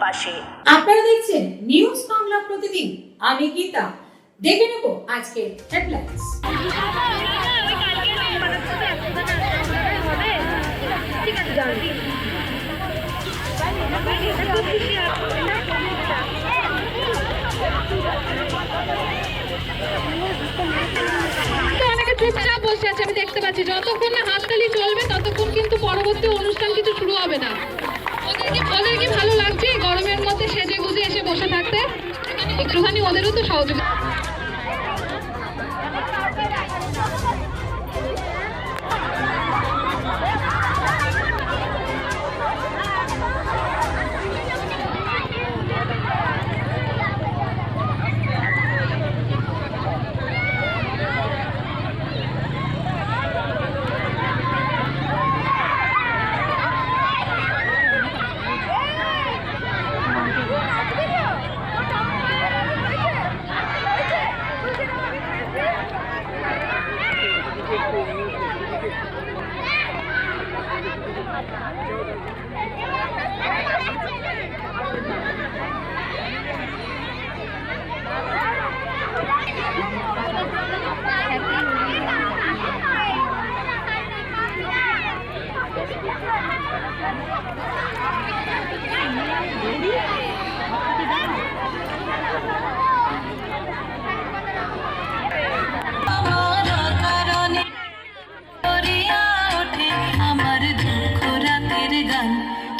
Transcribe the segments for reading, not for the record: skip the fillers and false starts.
পাশে। আপনারা দেখছেন নিউজ বাংলা প্রতিদিন, আমি গীতা। দেখে নেব আজকে হেডলাইন্স। অনেকে চুপচাপ বসে আছে, আমি দেখতে পাচ্ছি। যতক্ষণ না হাততালি চলবে ততক্ষণ কিন্তু পরবর্তী অনুষ্ঠান কিছু শুরু হবে না। ওদের কি ভালো লাগছে গরমের মধ্যে সেজে গুজে এসে বসে থাকতে? একটুখানি ওদেরও তো সহযোগিতা।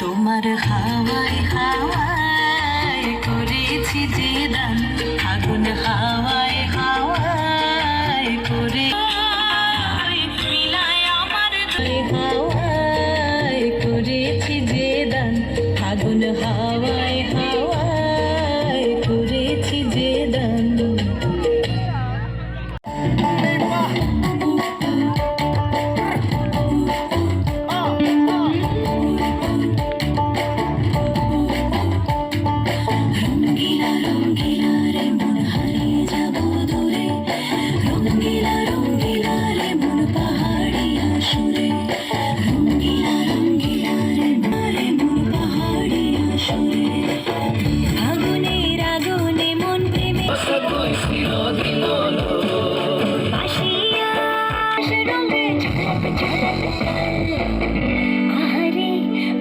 তোমার হাওয়ায় হাওয়ায় করেছি যে দান, আগুন হাওয়ায় হাওয়ায় করে মিলায় আমার হাওয়ায় করেছি যে দান, আগুন হাওয়ায় হাওয়ায় করেছি যে দান।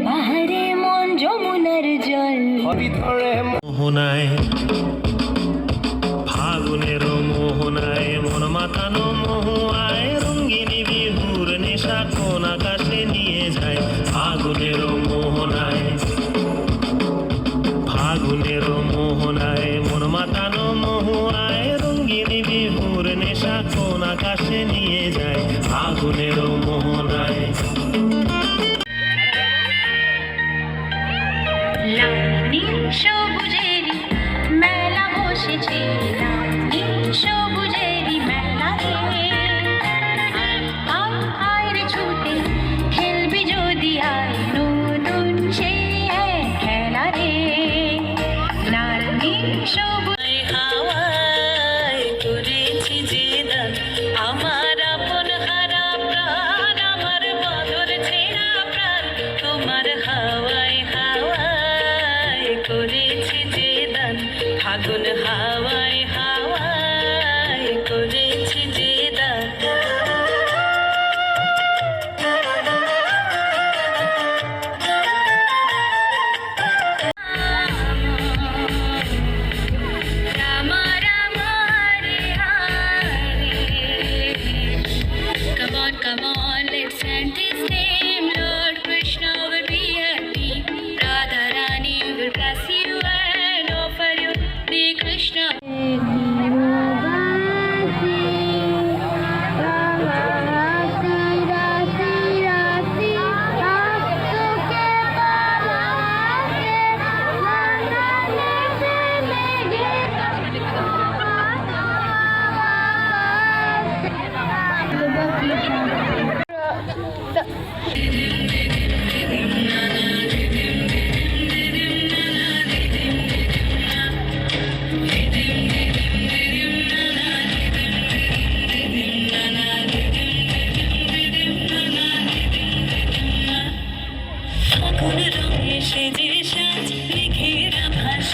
পাহাড়ে মন যমুনার জল মোহনায়, ফাগুনের মোহনায় মন মাতানো মহুয়ায়, রঙ্গিনী বিহুর নেশা কোন আকাশে নিয়ে যায়। ফাগুনের মোহনায়, ফাগুনের মোহনায় মন মাতানো মহুয়ায়, রঙ্গিনী বিহুর নেশা কোন আকাশে নিয়ে যায়। ফাগুনের মোহনায় সবুজেরই মেলা বসেছে, সবুজেরই মেলা রে ছুটে খেলবি যদি আয় নতুন সে খেলা রে।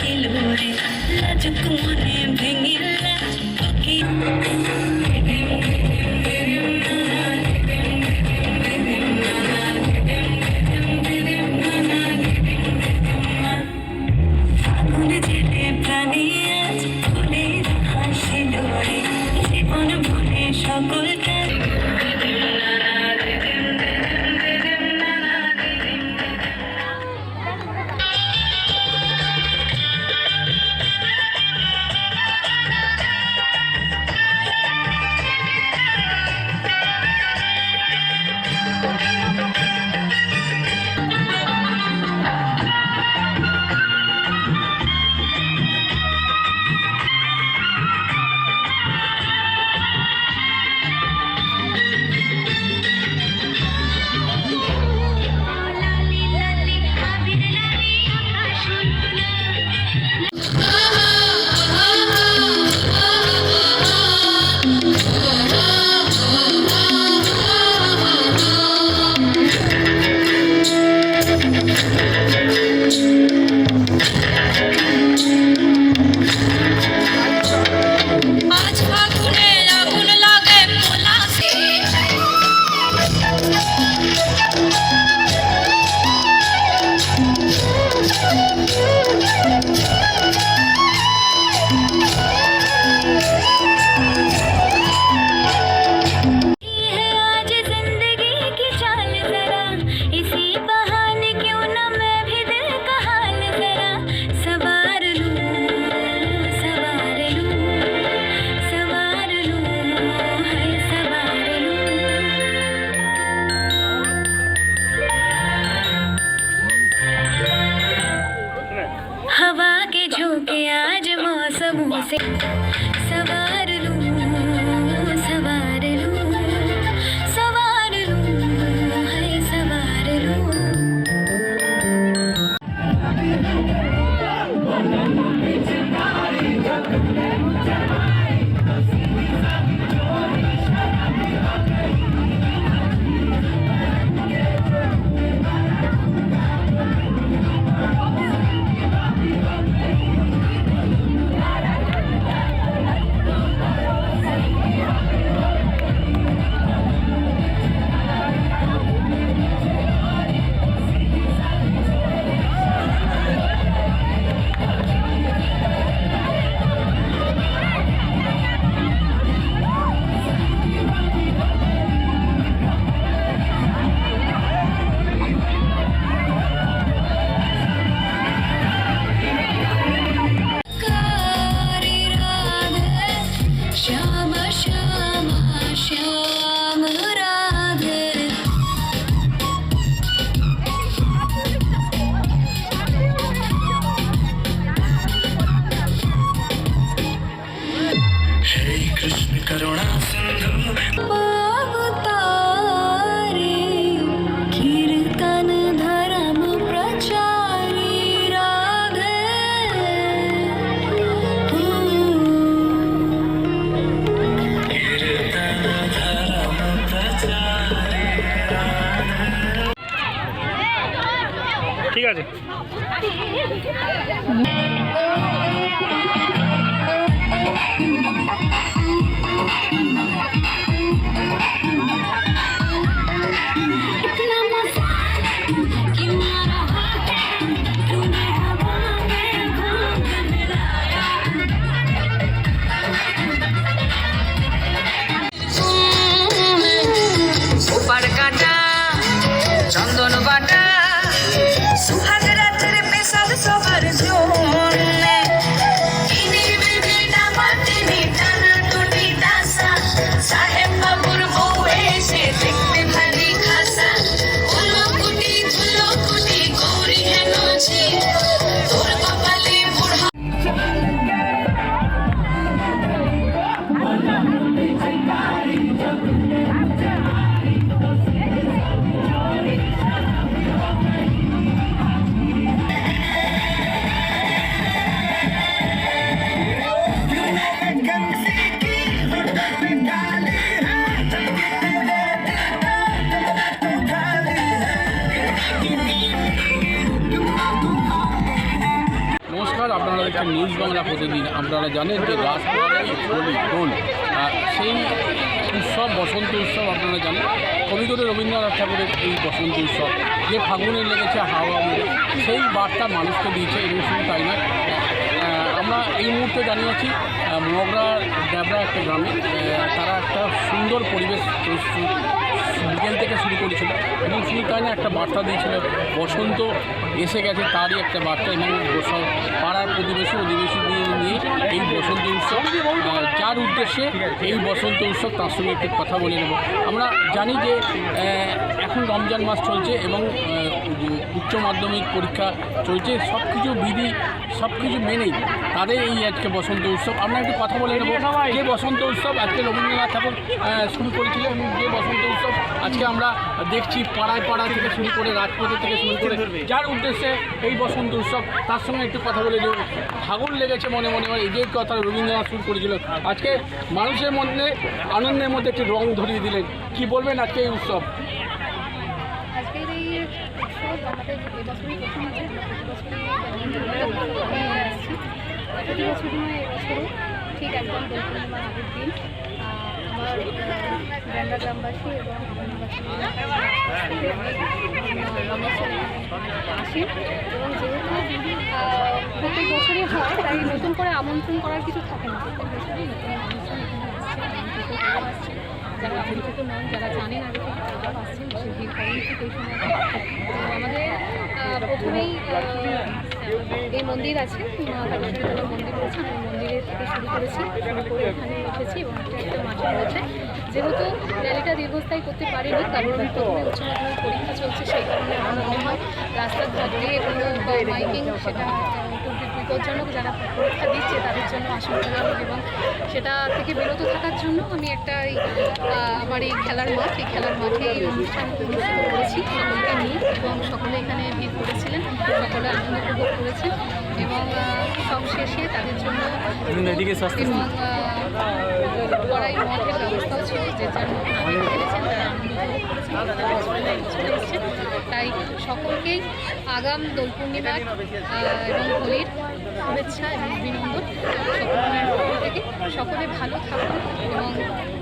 ছিল রে লাজুক মনে ভেঙিলা পাখি আগুন জেলে প্রাণী আজ ফুলের হাসিল রে জীবন ভরে সকলটা লালি লালি আবির লালি আকাশ উল্লা আজ ফাগুনে আগুন লাগে পলাশে ये है आज जिंदगी की चाल जरा इसी बहाने क्यों न मैं भी दिल का हाल जरा सवार लूं सवार लूं सवार लूं है सवार लूं हवा के झोंके आज मौसमों से सवार लूं सवार लूं सवार लूं है सवार लूं নমস্কার, আপনারা দেখছেন নিউজ বাংলা প্রতিদিন। আপনারা জানেন যে রাসপুরায় হোলি দোল সেই উৎসব, বসন্ত উৎসব আপনারা জানেন। কবিগুরু রবীন্দ্রনাথ ঠাকুরের এই বসন্ত উৎসব যে ফাগুনে লেগেছে হাওয়া মেরে, সেই বার্তা মানুষকে দিয়েছে। এবং শুধু তাই নয়, আমরা এই মুহূর্তে দাঁড়িয়ে আছি মগরার ড্যাবরা একটা গ্রামে। তারা একটা সুন্দর পরিবেশ বিকেল থেকে শুরু করেছিল এবং শুধু তাই না, একটা বার্তা দিয়েছিল বসন্ত এসে গেছে, তারই একটা বার্তা। এবং পাড়ার প্রতিবেশী অধিবেশীদের নিয়ে এই বসন্ত উৎসব, যার উদ্দেশ্যে এই বসন্ত উৎসব, তার সঙ্গে একটু কথা বলে নেব। আমরা জানি যে এখন রমজান মাস চলছে এবং উচ্চ মাধ্যমিক পরীক্ষা চলছে। সব কিছু বিধি, সব কিছু মেনেই তাদের এই আজকে বসন্ত উৎসব। আমরা একটু কথা বলে নেব যে বসন্ত উৎসব আজকে রবীন্দ্রনাথ ঠাকুর শুরু করেছিলেন এবং যে বসন্ত উৎসব আজকে আমরা দেখছি পাড়ায় পাড়ায় থেকে শুরু করে রাজপথে থেকে শুরু করে, যার উদ্দেশ্যে এই বসন্ত উৎসব, তার সঙ্গে একটু কথা বলে নেব। ফাগুন লেগেছে মনে মনে, এই যে কথা রবীন্দ্রনাথ শুরু করেছিল, আজকে মানুষের মধ্যে আনন্দের মধ্যে একটি রং ধরিয়ে দিলেন। কি বলবেন আজকে এই উৎসব? আজকের এই উৎসব আমাদের এবছরই প্রথম আছে, প্রতি বছরই নয়, এবছরও ঠিক একদম দোল পূর্ণিমার আগের দিন আমার ব্যান্ডা গ্রামবাসী এবং আসি। এবং যেহেতু প্রত্যেক বছরই হয়, তাই নতুন করে আমন্ত্রণ করার কিছু থাকে না। প্রত্যেক বছরই নতুন অনুষ্ঠান এখানে আসছে, যারা আমন্ত্রিত নন, যারা জানেন আগে থেকে তারাও আসছেন, সে ভিড় করেন ঠিক এই সময়। তো আমাদের প্রথমেই এই মন্দির আছে, মা কালীশ্বরী মন্দির রয়েছে, আমি মন্দিরের থেকে শুরু করেছি, শুরু করে এখানে এসেছি এবং একটা মাঠের মধ্যে। যেহেতু র্যালিটা দীর্ঘস্থায়ী করতে পারিনি, কারণ প্রথমে উচ্চ মাধ্যমিক পরীক্ষা চলছে, সেই কারণে আমার মনে হয় রাস্তার ধার দিয়ে কোনো মাইকিং সেটা খুব বিপজ্জনক। যারা পরীক্ষা দিচ্ছে তাদের জন্য আশঙ্কাজনক, এবং সেটা থেকে বিরত থাকার জন্য আমি একটা আমার এই খেলার মাঠ, এই খেলার মাঠে এই অনুষ্ঠান অনুষ্ঠিত করেছি সকলকে নিয়ে, এবং সকলে এখানে ভিড় করেছিলেন, সকলে আনন্দ উপভোগ করেছেন। এবং সব শেষে তাদের জন্য কড়াই মঠের ব্যবস্থাও ছিল, যে যার মধ্যে আনন্দ খেলেছেন, তারা আনন্দ উপভোগ করেছেন। তাই সকলকেই আগাম দোল পূর্ণিমার এবং হোলির শুভেচ্ছা এবং অভিনন্দন সকলের পক্ষ থেকে। সকলে ভালো থাকুন এবং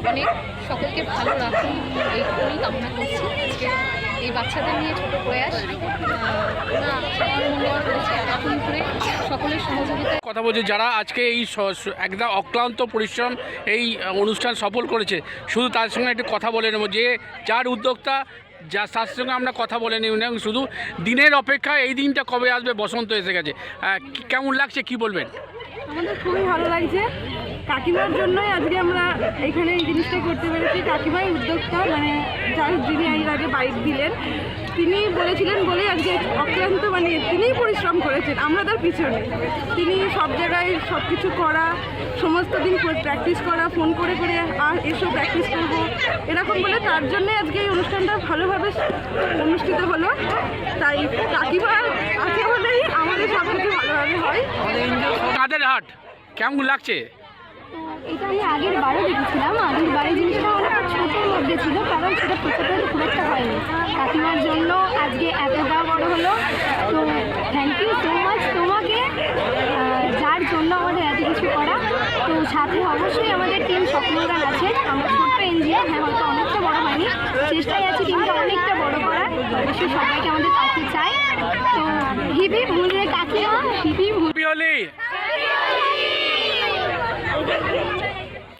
অনেক সকলকে ভালো রাখুন, এইটুকুই কামনা করছি। আজকে এই বাচ্চাদের নিয়ে ছোট প্রয়াস করেছে, এখন করে সকলের সহযোগিতায় কথা বলছি, যারা আজকে এই একদম অক্লান্ত পরিশ্রম এই অনুষ্ঠান সফল করেছে, শুধু তার সঙ্গে একটু কথা বলে নেব যে যার উদ্যোক্তা, যা তার সঙ্গে আমরা কথা বলে নিই। এবং শুধু দিনের অপেক্ষা, এই দিনটা কবে আসবে, বসন্ত এসে গেছে, কেমন লাগছে কি বলবেন? আমাদের খুবই ভালো লাগছে। কাকিমার জন্যই আজকে আমরা এখানে এই জিনিসটা করতে পেরেছি। কাকিমাই উদ্যোক্তা, মানে যিনি এর আগে বাইক দিলেন, তিনি বলেছিলেন বলেই আজকে অক্লান্ত, মানে তিনিই পরিশ্রম করেছেন, আমরা তার পিছনে। তিনি সব জায়গায় সব কিছু করা, সমস্ত দিন প্র্যাকটিস করা, ফোন করে করে এসব প্র্যাকটিস করবো এরকম বলে, তার জন্যই আজকে এই অনুষ্ঠানটা ভালোভাবে অনুষ্ঠিত হলো। তাই কাকিমা আছে বলেই আমাদের সব কিছু ভালোভাবে হয়। কাদের হাট কেমন লাগছে? এটা আমি আগের বারও দেখেছিলাম, আগের বারে জিনিসটা অনেকটা ছোটোর মধ্যে ছিল, কারণ সেটা প্রচারটা খুব একটা হয়নি। কাকিমার জন্য আজকে এতটা বড় হলো, তো থ্যাংক ইউ সো মাচ তোমাকে, যার জন্য আমাদের এত কিছু করা। তো সাথে অবশ্যই আমাদের টিম স্বপ্নগান আছে, আমরা ছোট্ট এনজিও, হ্যাঁ হয়তো অনেকটা বড় হয়নি, চেষ্টায় আছি টিমটা অনেকটা বড় করার। অবশ্যই সবাইকে আমাদের কাছে চাই। তো হিপি ভুলে কাকিমা, হিপি হ্যাপি হোলি।